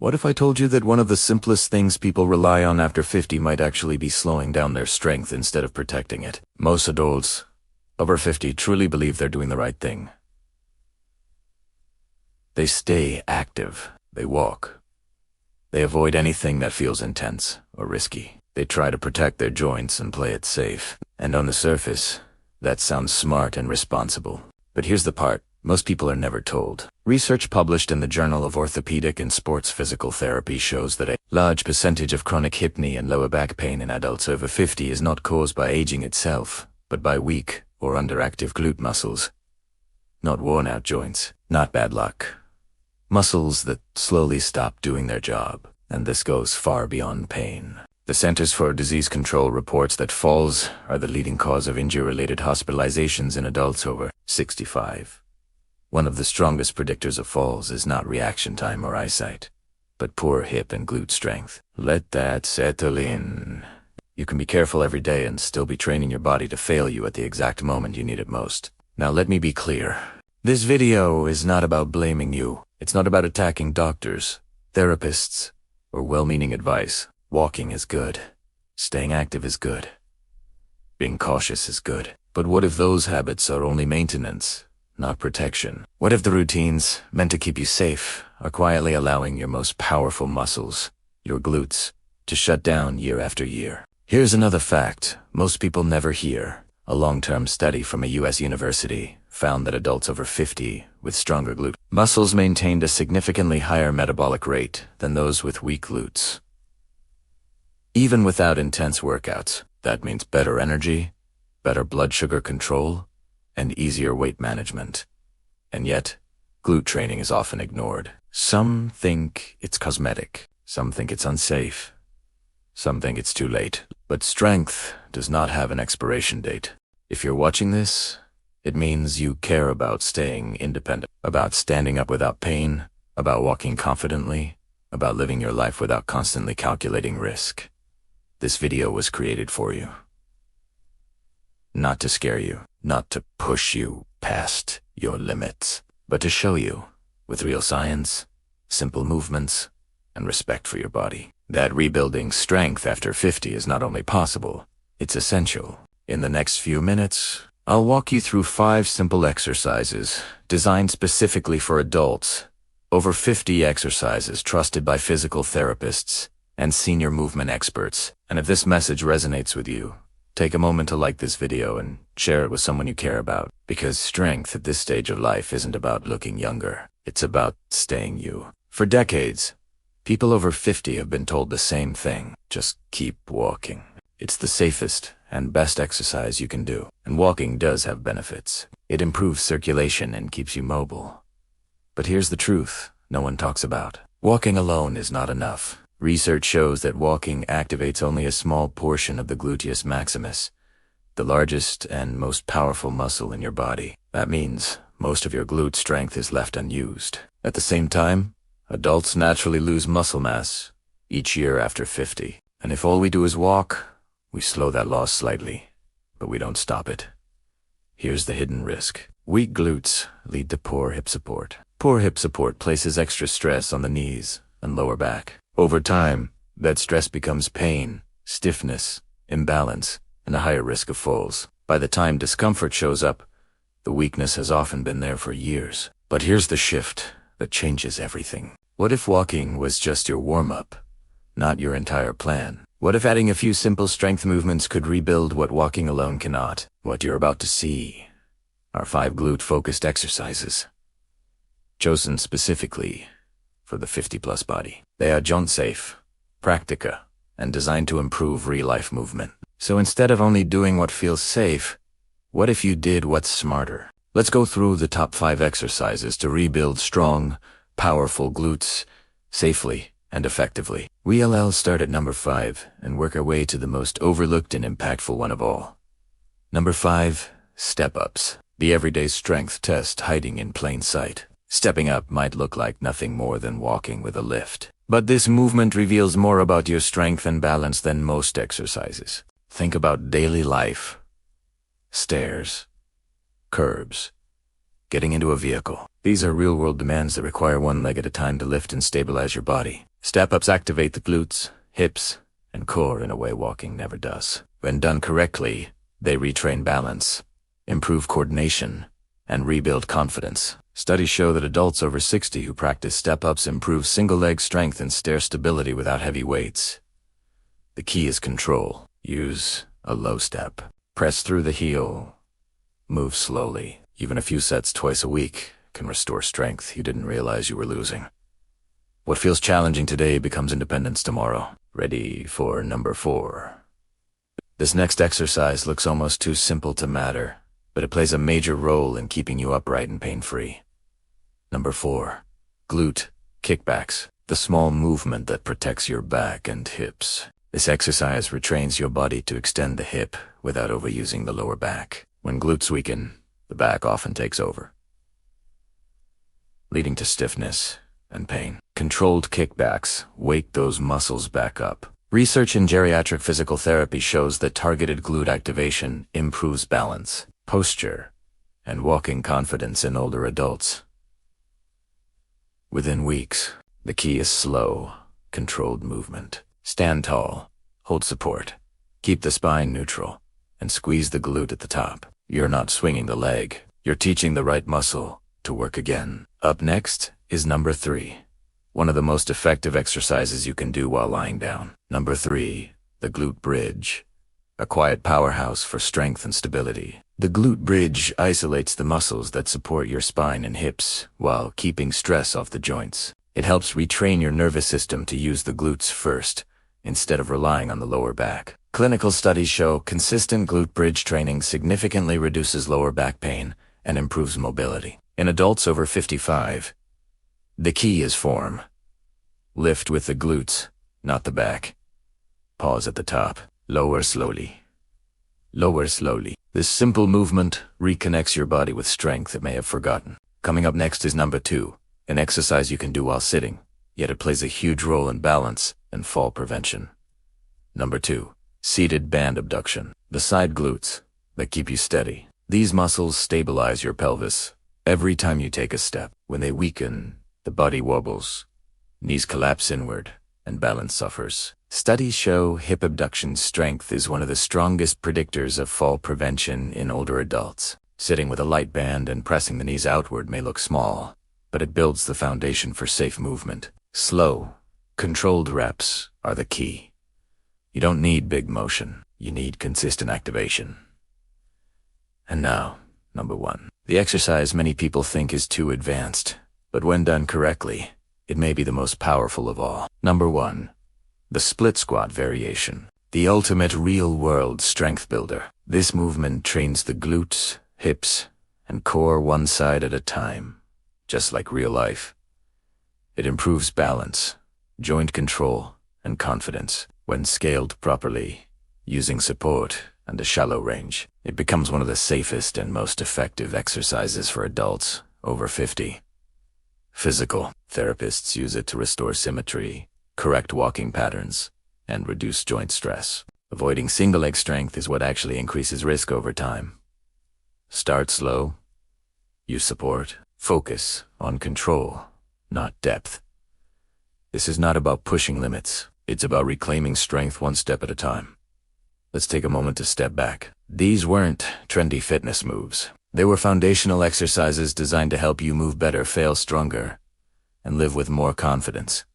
What if I told you that one of the simplest things people rely on after 50 might actually be slowing down their strength instead of protecting it? Most adults over 50 truly believe they're doing the right thing. They stay active. They walk. They avoid anything that feels intense or risky. They try to protect their joints and play it safe. And on the surface, that sounds smart and responsible. But here's the part most people are never told. Research published in the Journal of Orthopedic and Sports Physical Therapy shows that a large percentage of chronic hip, knee, and lower back pain in adults over 50 is not caused by aging itself, but by weak or underactive glute muscles. Not worn-out joints, not bad luck. Muscles that slowly stop doing their job, and this goes far beyond pain. The Centers for Disease Control reports that falls are the leading cause of injury-related hospitalizations in adults over 65. One of the strongest predictors of falls is not reaction time or eyesight, but poor hip and glute strength. Let that settle in. You can be careful every day and still be training your body to fail you at the exact moment you need it most. Now let me be clear. This video is not about blaming you. It's not about attacking doctors, therapists, or well-meaning advice. Walking is good. Staying active is good. Being cautious is good. But what if those habits are only maintenance, not protection? What if the routines meant to keep you safe are quietly allowing your most powerful muscles, your glutes, to shut down year after year? Here's another fact most people never hear. A long-term study from a U.S. university found that adults over 50 with stronger glute muscles maintained a significantly higher metabolic rate than those with weak glutes. Even without intense workouts, that means better energy, better blood sugar control, and easier weight management. And yet, glute training is often ignored. Some think it's cosmetic. Some think it's unsafe. Some think it's too late. But strength does not have an expiration date. If you're watching this, it means you care about staying independent, about standing up without pain, about walking confidently, about living your life without constantly calculating risk. This video was created for you. Not to scare you, not to push you past your limits, but to show you, with real science, simple movements, and respect for your body, that rebuilding strength after 50 is not only possible, it's essential. In the next few minutes, I'll walk you through 5 simple exercises designed specifically for adults, over 50 exercises trusted by physical therapists and senior movement experts. And if this message resonates with you, take a moment to like this video and share it with someone you care about, because strength at this stage of life isn't about looking younger. It's about staying you. For decades, people over 50 have been told the same thing. Just keep walking. It's the safest and best exercise you can do. And walking does have benefits. It improves circulation and keeps you mobile. But here's the truth no one talks about. Walking alone is not enough. Research shows that walking activates only a small portion of the gluteus maximus, the largest and most powerful muscle in your body. That means most of your glute strength is left unused. At the same time, adults naturally lose muscle mass each year after 50. And if all we do is walk, we slow that loss slightly, but we don't stop it. Here's the hidden risk. Weak glutes lead to poor hip support. Poor hip support places extra stress on the knees and lower back. Over time, that stress becomes pain, stiffness, imbalance, and a higher risk of falls. By the time discomfort shows up, the weakness has often been there for years. But here's the shift that changes everything. What if walking was just your warm-up, not your entire plan? What if adding a few simple strength movements could rebuild what walking alone cannot? What you're about to see are 5 glute-focused exercises, chosen specifically for the 50-plus body. They are joint-safe, practica, and designed to improve real-life movement. So instead of only doing what feels safe, what if you did what's smarter? Let's go through the top 5 exercises to rebuild strong, powerful glutes safely and effectively. We'll start at number 5 and work our way to the most overlooked and impactful one of all. Number 5, step-ups. The everyday strength test hiding in plain sight. Stepping up might look like nothing more than walking with a lift. But this movement reveals more about your strength and balance than most exercises. Think about daily life. Stairs, curbs, getting into a vehicle. These are real-world demands that require one leg at a time to lift and stabilize your body. Step-ups activate the glutes, hips, and core in a way walking never does. When done correctly, they retrain balance, improve coordination, and rebuild confidence. Studies show that adults over 60 who practice step-ups improve single-leg strength and stair stability without heavy weights. The key is control. Use a low step. Press through the heel. Move slowly. Even a few sets twice a week can restore strength you didn't realize you were losing. What feels challenging today becomes independence tomorrow. Ready for number 4. This next exercise looks almost too simple to matter, but it plays a major role in keeping you upright and pain-free. Number 4. Glute kickbacks. The small movement that protects your back and hips. This exercise retrains your body to extend the hip without overusing the lower back. When glutes weaken, the back often takes over, leading to stiffness and pain. Controlled kickbacks wake those muscles back up. Research in geriatric physical therapy shows that targeted glute activation improves balance, posture, and walking confidence in older adults. Within weeks, the key is slow, controlled movement. Stand tall, hold support, keep the spine neutral, and squeeze the glute at the top. You're not swinging the leg, you're teaching the right muscle to work again. Up next is number 3. One of the most effective exercises you can do while lying down. Number 3, the glute bridge. A quiet powerhouse for strength and stability. The glute bridge isolates the muscles that support your spine and hips while keeping stress off the joints. It helps retrain your nervous system to use the glutes first, instead of relying on the lower back. Clinical studies show consistent glute bridge training significantly reduces lower back pain and improves mobility. In adults over 55, the key is form. Lift with the glutes, not the back. Pause at the top. Lower slowly. Lower slowly. This simple movement reconnects your body with strength it may have forgotten. Coming up next is number 2, an exercise you can do while sitting, yet it plays a huge role in balance and fall prevention. Number 2, seated band abduction. The side glutes that keep you steady. These muscles stabilize your pelvis every time you take a step. When they weaken, the body wobbles, knees collapse inward, and balance suffers. Studies show hip abduction strength is one of the strongest predictors of fall prevention in older adults. Sitting with a light band and pressing the knees outward may look small, but it builds the foundation for safe movement. Slow, controlled reps are the key. You don't need big motion, you need consistent activation. And now, number 1. The exercise many people think is too advanced, but when done correctly, it may be the most powerful of all. Number 1. The split squat variation. The ultimate real-world strength builder. This movement trains the glutes, hips, and core one side at a time, just like real life. It improves balance, joint control, and confidence. When scaled properly, using support and a shallow range, it becomes one of the safest and most effective exercises for adults over 50. Physical therapists use it to restore symmetry, correct walking patterns, and reduce joint stress. Avoiding single-leg strength is what actually increases risk over time. Start slow, use support, focus on control, not depth. This is not about pushing limits. It's about reclaiming strength one step at a time. Let's take a moment to step back. These weren't trendy fitness moves. They were foundational exercises designed to help you move better, fail stronger, and live with more confidence.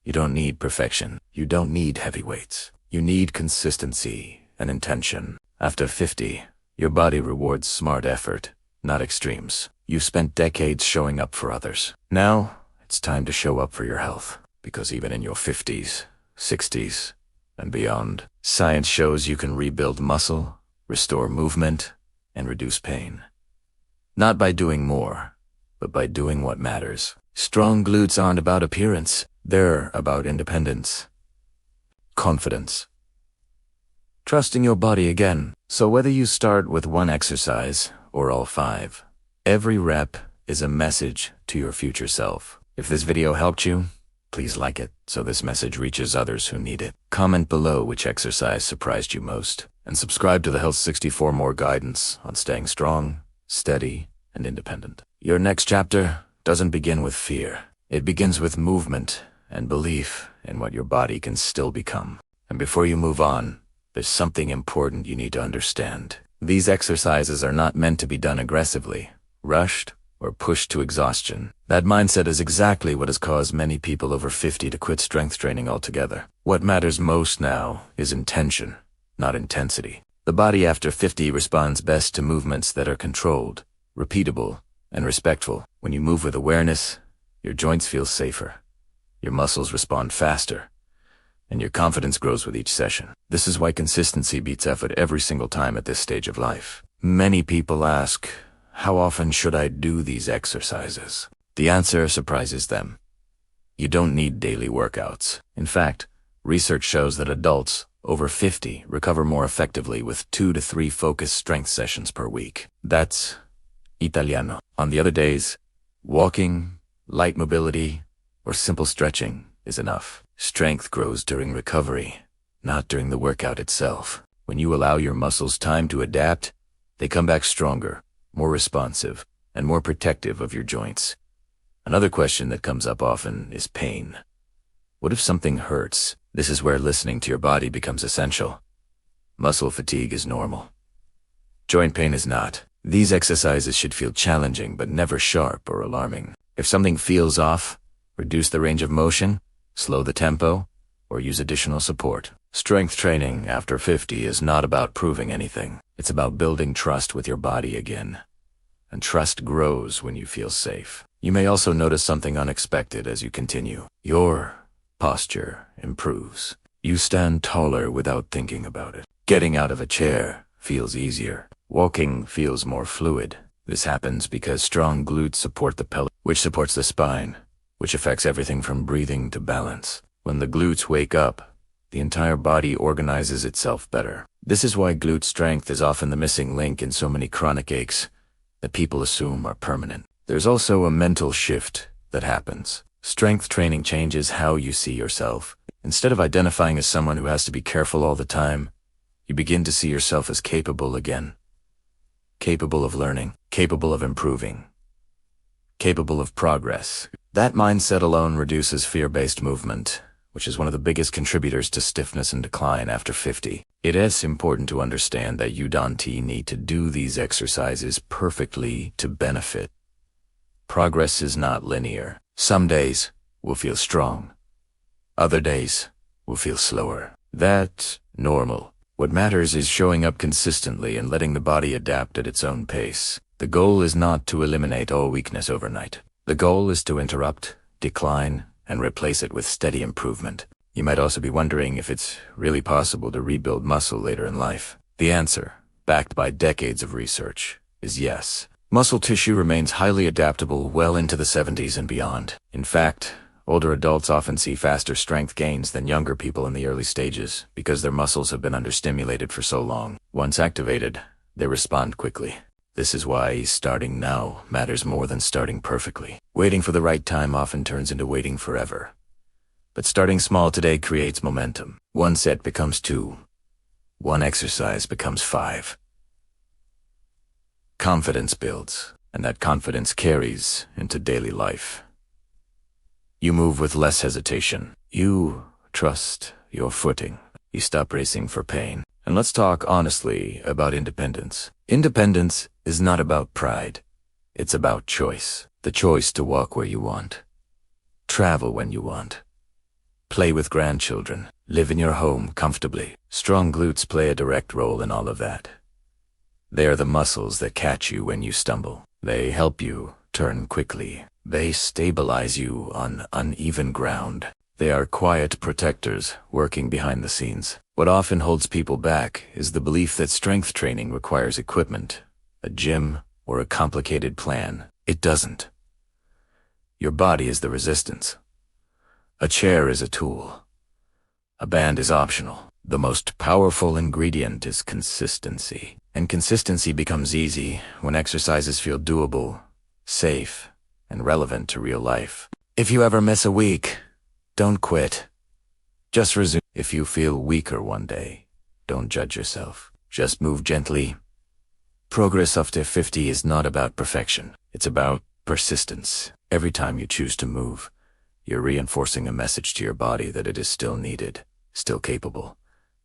You don't need perfection. You don't need heavy weights. You need consistency and intention. After 50, your body rewards smart effort, not extremes. You've spent decades showing up for others. Now, it's time to show up for your health. Because even in your 50s, 60s, and beyond, science shows you can rebuild muscle, restore movement, and reduce pain. Not by doing more, but by doing what matters. Strong glutes aren't about appearance. They're about independence, confidence, trusting your body again. So whether you start with one exercise or all 5, every rep is a message to your future self. If this video helped you, please like it so this message reaches others who need it. Comment below which exercise surprised you most, and subscribe to the Health 60 for more guidance on staying strong, steady, and independent. Your next chapter doesn't begin with fear. It begins with movement and belief in what your body can still become. And before you move on, there's something important you need to understand. These exercises are not meant to be done aggressively, rushed, or pushed to exhaustion. That mindset is exactly what has caused many people over 50 to quit strength training altogether. What matters most now is intention, not intensity. The body after 50 responds best to movements that are controlled, repeatable, and respectful. When you move with awareness, your joints feel safer, your muscles respond faster, and your confidence grows with each session. This is why consistency beats effort every single time at this stage of life. Many people ask, how often should I do these exercises? The answer surprises them. You don't need daily workouts. In fact, research shows that adults over 50 recover more effectively with 2 to 3 focused strength sessions per week. That's Italiano. On the other days, walking, light mobility, or simple stretching is enough. Strength grows during recovery, not during the workout itself. When you allow your muscles time to adapt, they come back stronger, more responsive, and more protective of your joints. Another question that comes up often is pain. What if something hurts? This is where listening to your body becomes essential. Muscle fatigue is normal. Joint pain is not. These exercises should feel challenging but never sharp or alarming. If something feels off, reduce the range of motion, slow the tempo, or use additional support. Strength training after 50 is not about proving anything. It's about building trust with your body again. And trust grows when you feel safe. You may also notice something unexpected as you continue. Your posture improves. You stand taller without thinking about it. Getting out of a chair feels easier. Walking feels more fluid. This happens because strong glutes support the pelvis, which supports the spine, which affects everything from breathing to balance. When the glutes wake up, the entire body organizes itself better. This is why glute strength is often the missing link in so many chronic aches that people assume are permanent. There's also a mental shift that happens. Strength training changes how you see yourself. Instead of identifying as someone who has to be careful all the time, you begin to see yourself as capable again. Capable of learning, capable of improving, capable of progress. That mindset alone reduces fear-based movement, which is one of the biggest contributors to stiffness and decline after 50. It is important to understand that you don't need to do these exercises perfectly to benefit. Progress is not linear. Some days will feel strong. Other days will feel slower. That's normal. What matters is showing up consistently and letting the body adapt at its own pace. The goal is not to eliminate all weakness overnight. The goal is to interrupt, decline, and replace it with steady improvement. You might also be wondering if it's really possible to rebuild muscle later in life. The answer, backed by decades of research, is yes. Muscle tissue remains highly adaptable well into the 70s and beyond. In fact, older adults often see faster strength gains than younger people in the early stages because their muscles have been understimulated for so long. Once activated, they respond quickly. This is why starting now matters more than starting perfectly. Waiting for the right time often turns into waiting forever. But starting small today creates momentum. 1 set becomes 2. 1 exercise becomes 5. Confidence builds, and that confidence carries into daily life. You move with less hesitation. You trust your footing. You stop racing for pain. And let's talk honestly about independence. Independence is not about pride. It's about choice. The choice to walk where you want, travel when you want, play with grandchildren, live in your home comfortably. Strong glutes play a direct role in all of that. They are the muscles that catch you when you stumble. They help you turn quickly. They stabilize you on uneven ground. They are quiet protectors working behind the scenes. What often holds people back is the belief that strength training requires equipment, a gym, or a complicated plan. It doesn't. Your body is the resistance. A chair is a tool. A band is optional. The most powerful ingredient is consistency. And consistency becomes easy when exercises feel doable, safe, and relevant to real life. If you ever miss a week, don't quit. Just resume. If you feel weaker one day, don't judge yourself. Just move gently. Progress after 50 is not about perfection. It's about persistence. Every time you choose to move, you're reinforcing a message to your body that it is still needed, still capable,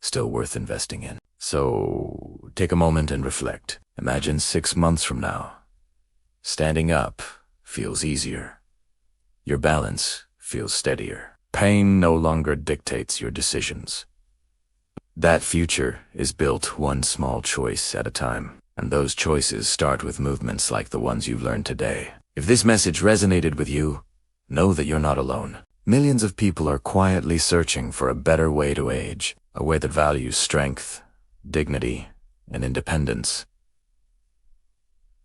still worth investing in. So take a moment and reflect. Imagine 6 months from now. Standing up feels easier. Your balance feels steadier. Pain no longer dictates your decisions. That future is built one small choice at a time, and those choices start with movements like the ones you've learned today. If this message resonated with you, know that you're not alone. Millions of people are quietly searching for a better way to age, a way that values strength, dignity, and independence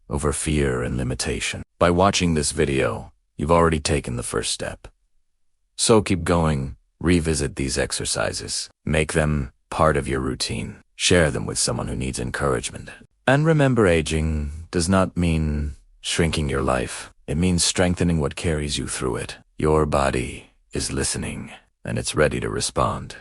over fear and limitation. By watching this video, you've already taken the first step. So keep going, revisit these exercises, make them part of your routine, share them with someone who needs encouragement. And remember, aging does not mean shrinking your life. It means strengthening what carries you through it. Your body is listening, and it's ready to respond.